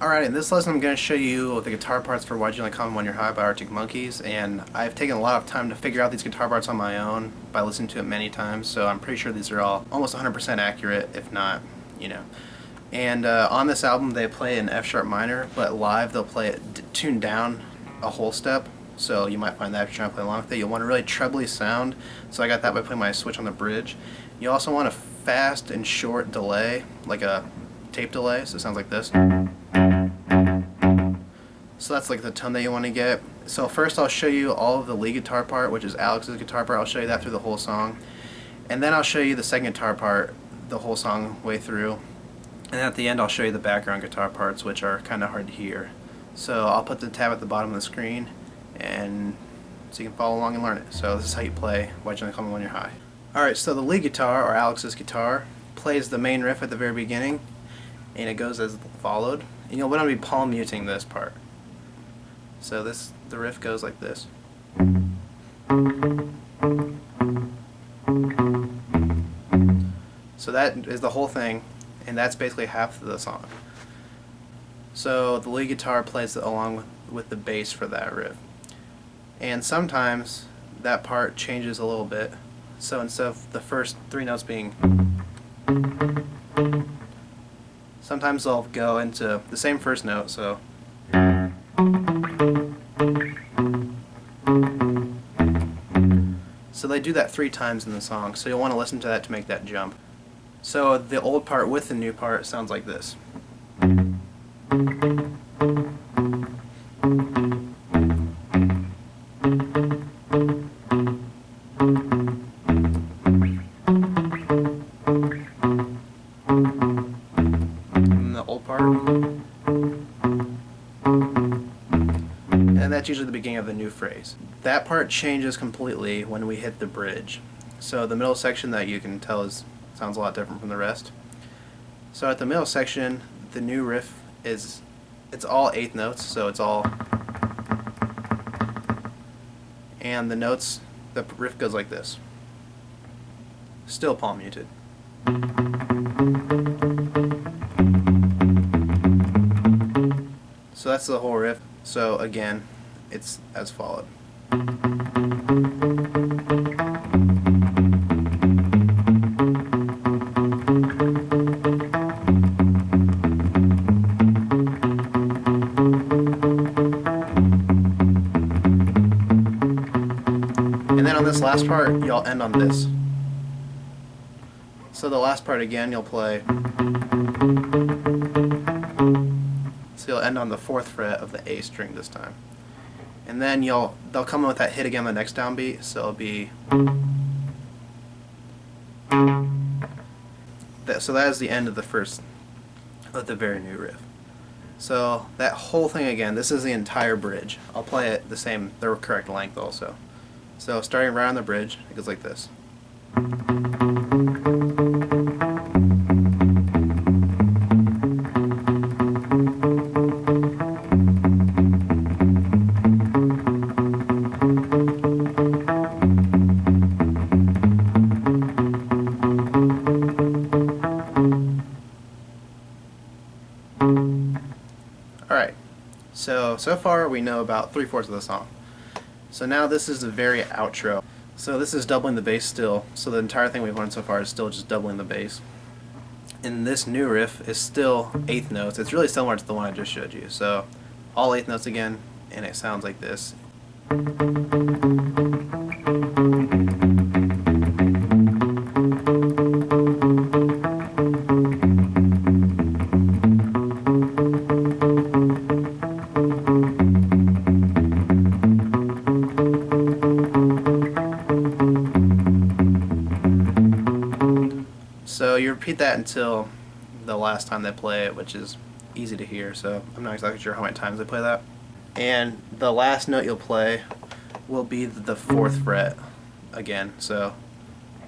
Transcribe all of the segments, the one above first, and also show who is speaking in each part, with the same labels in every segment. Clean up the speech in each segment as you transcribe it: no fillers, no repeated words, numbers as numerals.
Speaker 1: Alright, in this lesson I'm going to show you the guitar parts for Why'd You Only Call Me When You're High by Arctic Monkeys, and I've taken a lot of time to figure out these guitar parts on my own by listening to it many times, so I'm pretty sure these are all almost 100% accurate, if not, you know. And on this album they play in F sharp minor, but live they'll play it tuned down a whole step, so you might find that if you're trying to play along with it. You'll want a really trebly sound, so I got that by playing my switch on the bridge. You also want a fast and short delay, like a tape delay, so it sounds like this. So that's like the tone that you want to get. So first I'll show you all of the lead guitar part, which is Alex's guitar part. I'll show you that through the whole song. And then I'll show you the second guitar part the whole song way through. And at the end I'll show you the background guitar parts, which are kind of hard to hear. So I'll put the tab at the bottom of the screen, and so you can follow along and learn it. So this is how you play Why'd You Only Call Me When You're High. Alright, so the lead guitar, or Alex's guitar, plays the main riff at the very beginning, and it goes as followed. And you'll want to be palm muting this part. So the riff goes like this. So that is the whole thing, and that's basically half of the song. So the lead guitar plays along with the bass for that riff. And sometimes that part changes a little bit. So instead of the first three notes being, sometimes they'll go into the same first note, so they do that 3 times in the song, so you'll want to listen to that to make that jump. So the old part with the new part sounds like this. And the old part. And that's usually the beginning of the new phrase. That part changes completely when we hit the bridge. So the middle section, that you can tell sounds a lot different from the rest. So at the middle section, the new riff it's all 8th notes, so it's all, and the notes, the riff goes like this. Still palm muted. So that's the whole riff. So again, it's as followed. And then on this last part, you'll end on this. So the last part again, you'll play. So you'll end on the 4th fret of the A string this time. And then they'll come in with that hit again on the next downbeat, so it'll be that. So that is the end of the very new riff. So that whole thing again, this is the entire bridge. I'll play it the correct length also. So starting right on the bridge, it goes like this. Alright, so far we know about 3/4 of the song. So now this is the very outro. So this is doubling the bass still, so the entire thing we've learned so far is still just doubling the bass. And this new riff is still 8th notes. It's really similar to the one I just showed you. So all 8th notes again, and it sounds like this. So you repeat that until the last time they play it, which is easy to hear, so I'm not exactly sure how many times they play that. And the last note you'll play will be the 4th fret again, so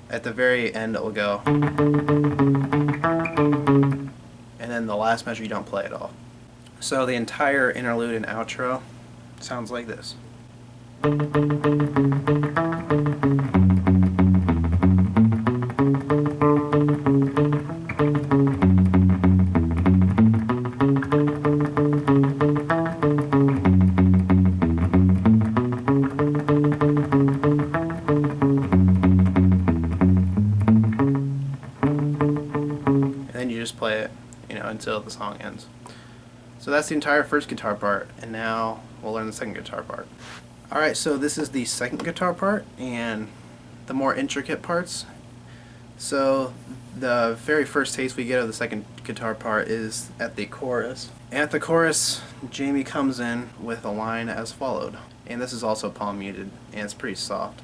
Speaker 1: at the very end it will go, and then the last measure you don't play at all. So the entire interlude and outro sounds like this. until the song ends. So that's the entire first guitar part, and now we'll learn the second guitar part. Alright, so this is the second guitar part and the more intricate parts. So the very first taste we get of the second guitar part is at the chorus. And at the chorus, Jamie comes in with a line as followed. And this is also palm muted, and it's pretty soft.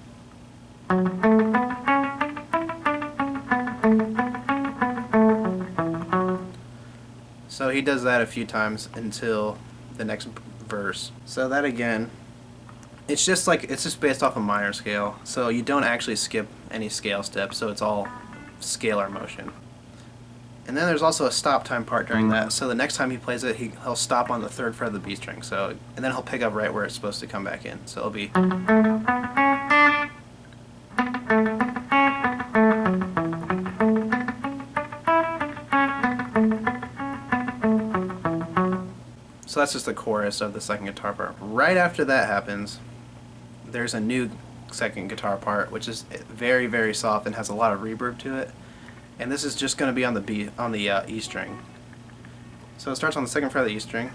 Speaker 1: So he does that a few times until the next verse. So that again, it's just based off a minor scale. So you don't actually skip any scale steps, so it's all scalar motion. And then there's also a stop time part during that. So the next time he plays it, he'll stop on the 3rd fret of the B string. So, and then he'll pick up right where it's supposed to come back in. So it'll be. So that's just the chorus of the second guitar part. Right after that happens, there's a new second guitar part, which is very, very soft and has a lot of reverb to it. And this is just going to be on the E string. So it starts on the 2nd fret of the E string,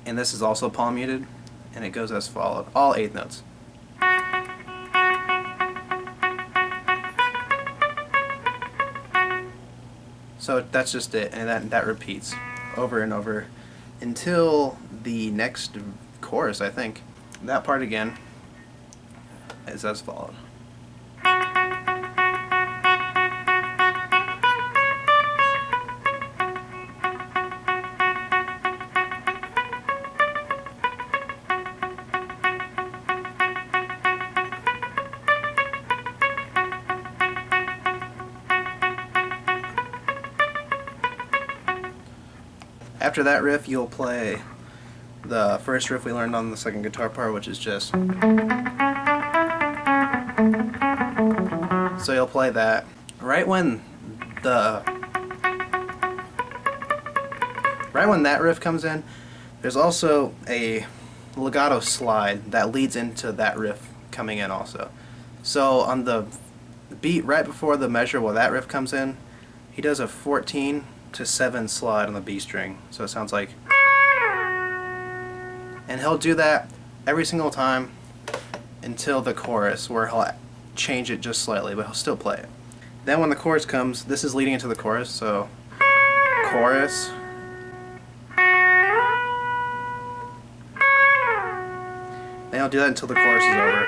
Speaker 1: and this is also palm muted, and it goes as followed, all 8th notes. So that's just it, and that repeats over and over until the next chorus, I think. That part again is as followed. After that riff, you'll play the first riff we learned on the second guitar part, which is just. So you'll play that. Right when that riff comes in, there's also a legato slide that leads into that riff coming in also. So on the beat right before the measure where that riff comes in, he does a 14 to 7 slide on the B string. So it sounds like. And he'll do that every single time until the chorus, where he'll change it just slightly, but he'll still play it. Then when the chorus comes, this is leading into the chorus, so chorus. Then he'll do that until the chorus is over.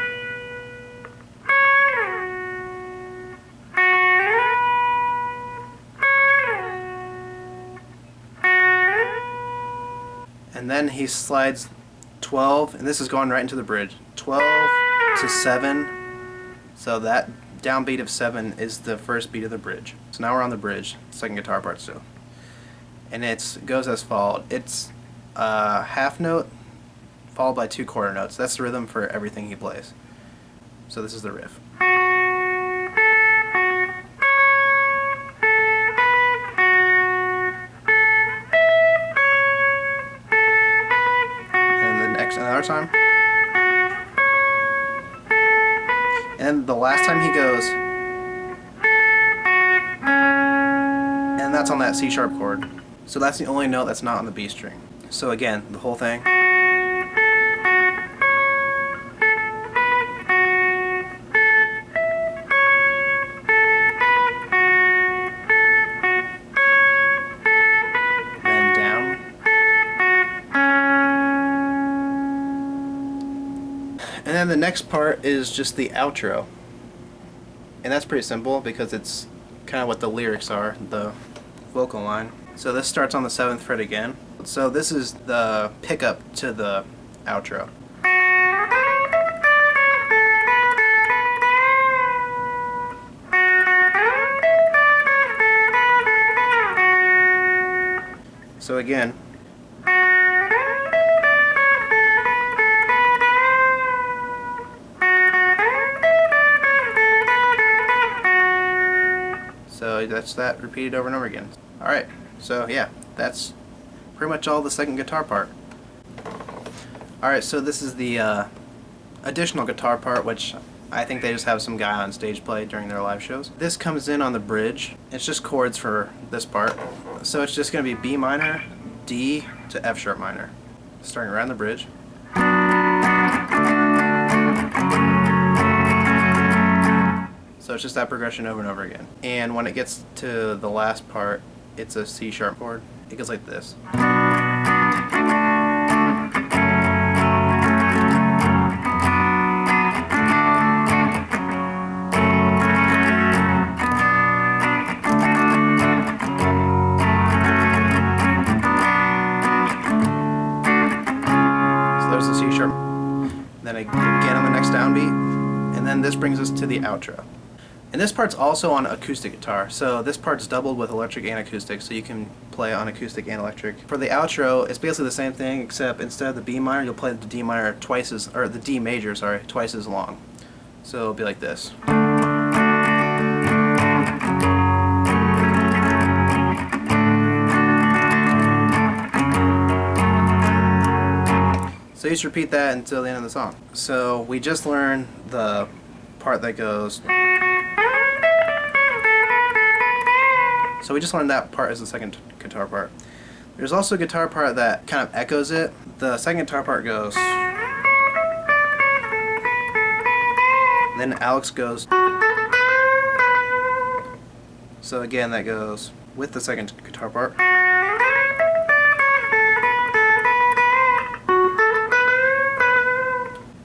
Speaker 1: And then he slides 12, and this is going right into the bridge. 12 to 7, so that downbeat of 7 is the first beat of the bridge. So now we're on the bridge, second guitar part still. And it goes as followed. It's a half note followed by 2 quarter notes. That's the rhythm for everything he plays. So this is the riff. Another time. And the last time he goes, and that's on that C sharp chord. So that's the only note that's not on the B string. So again, the whole thing. And then the next part is just the outro. And that's pretty simple because it's kind of what the lyrics are, the vocal line. So this starts on the 7th fret again. So this is the pickup to the outro. So again, so that's that repeated over and over again. Alright, so yeah, that's pretty much all the second guitar part. Alright, so this is the additional guitar part, which I think they just have some guy on stage play during their live shows. This comes in on the bridge. It's just chords for this part. So it's just going to be B minor, D to F sharp minor, starting right on the bridge. So it's just that progression over and over again. And when it gets to the last part, it's a C sharp chord. It goes like this. There's the C sharp, then again on the next downbeat, and then this brings us to the outro. And this part's also on acoustic guitar, so this part's doubled with electric and acoustic, so you can play on acoustic and electric. For the outro, it's basically the same thing, except instead of the B minor, you'll play the D minor twice as, or the D major, sorry, twice as long. So it'll be like this. So you just repeat that until the end of the song. So we just learned the part that goes. So we just learned that part as the second guitar part. There's also a guitar part that kind of echoes it. The second guitar part goes. Then Alex goes. So again, that goes with the second guitar part.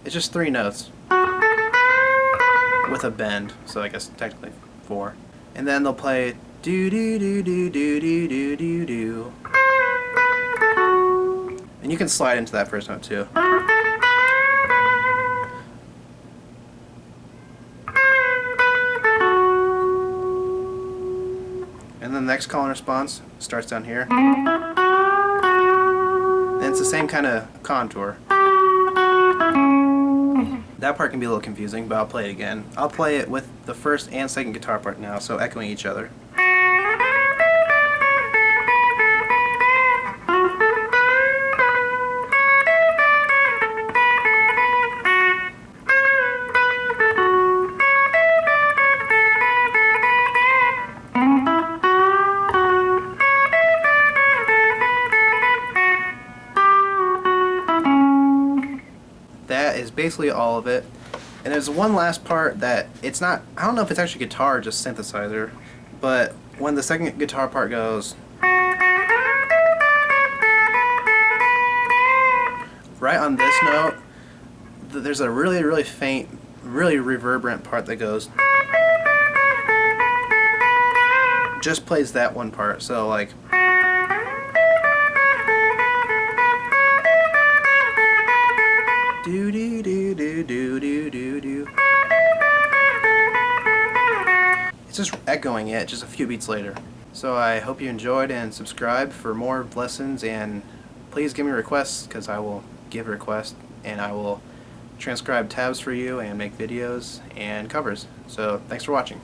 Speaker 1: It's just 3 notes with a bend, so I guess technically 4. And then they'll play do do do do do do do do do. And you can slide into that first note too. And then the next call and response starts down here. And it's the same kind of contour. That part can be a little confusing, but I'll play it again. I'll play it with the first and second guitar part now, so echoing each other. That is basically all of it. And there's one last part that it's not, I don't know if it's actually guitar or just synthesizer, but when the second guitar part goes, right on this note, there's a really, really faint, really reverberant part that goes, just plays that one part. So like, do do do do do do do do. It's just echoing it just a few beats later. So I hope you enjoyed, and subscribe for more lessons, and please give me requests, because I will give requests and I will transcribe tabs for you and make videos and covers. So thanks for watching.